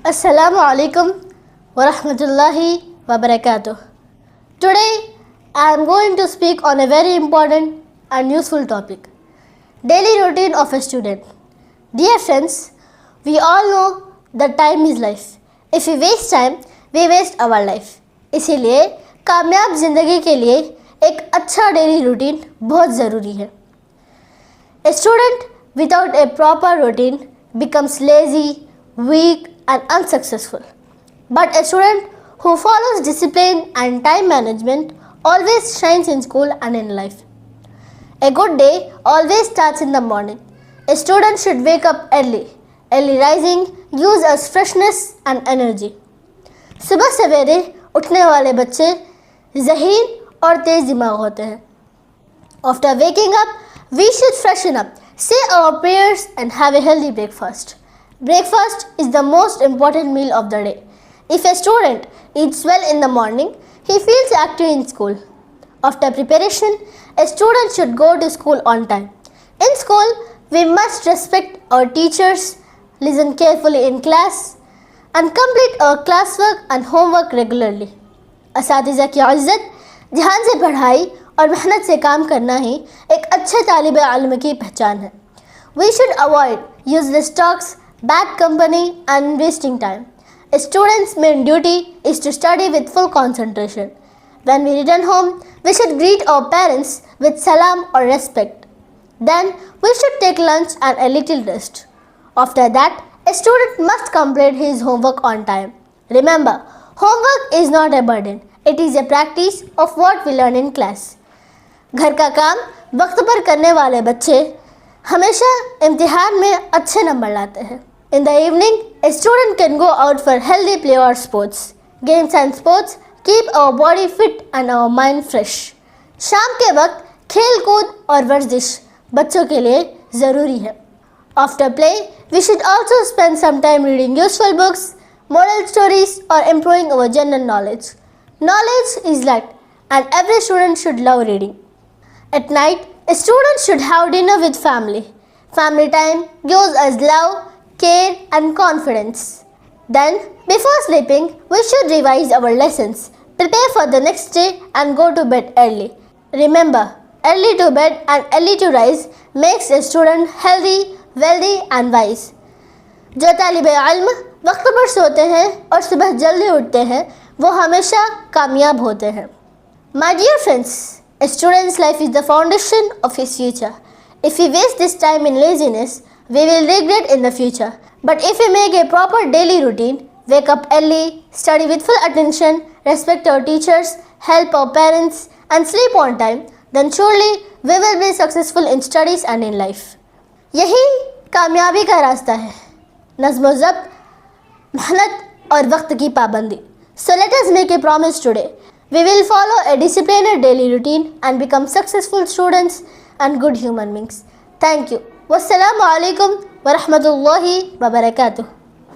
Assalamu alaikum wa rahmatullahi wa barakatuh. Today I am going to speak on a very important and useful topic, daily routine of a student. Dear friends, we all know that time is life. If we waste time, we waste our life. इसीलिए कामयाब ज़िंदगी के लिए एक अच्छा daily routine बहुत ज़रूरी है. A student without a proper routine becomes lazy, weak and unsuccessful. But a student who follows discipline and time management always shines in school and in life. A good day always starts in the morning. A student should wake up early. Early rising gives us freshness and energy. सुबह सवेरे उठने वाले बच्चे ज़हीन और तेज़ दिमाग होते हैं. After waking up, we should freshen up, say our prayers and have a healthy breakfast. Breakfast is the most important meal of the day. If a student eats well in the morning, he feels active in school. After preparation, a student should go to school on time. In school, we must respect our teachers, listen carefully in class, and complete our classwork and homework regularly. असातिज़ा की इज़्ज़त, ध्यान से पढ़ाई और मेहनत से काम करना ही एक अच्छे तालिब इल्म की पहचान है. We should avoid useless talks, bad company and wasting time. A student's main duty is to study with full concentration. When we return home, we should greet our parents with salam or respect. Then we should take lunch and a little rest. After that, a student must complete his homework on time. Remember, homework is not a burden. It is a practice of what we learn in class. घर का काम वक्त पर करने वाले बच्चे हमेशा इम्तिहान में अच्छे नंबर लाते हैं. In the evening, a student can go out for healthy play or sports. Games and sports keep our body fit and our mind fresh. शाम के वक्त खेल कूद और वर्जिश बच्चों के लिए ज़रूरी है. After play, we should also spend some time reading useful books, moral stories or improving our general knowledge. Knowledge is light and every student should love reading. At night, a student should have dinner with family. Family time gives us love, care and confidence. Then, before sleeping, we should revise our lessons, prepare for the next day and go to bed early. Remember, early to bed and early to rise makes a student healthy, wealthy and wise. जो तालिब इल्म वक्त पर सोते हैं और सुबह जल्दी उठते हैं, वो हमेशा कामयाब होते हैं. My dear friends, a student's life is the foundation of his future. If we waste this time in laziness, we will regret in the future. But if we make a proper daily routine, wake up early, study with full attention, respect our teachers, help our parents and sleep on time, then surely we will be successful in studies and in life. यही कामयाबी का रास्ता है, नज़्म व ज़ब्त, मेहनत और वक्त की पाबंदी. So let us make a promise today. We will follow a disciplined daily routine and become successful students and good human beings. Thank you. Wassalamu alaikum wa rahmatullahi wa barakatuh.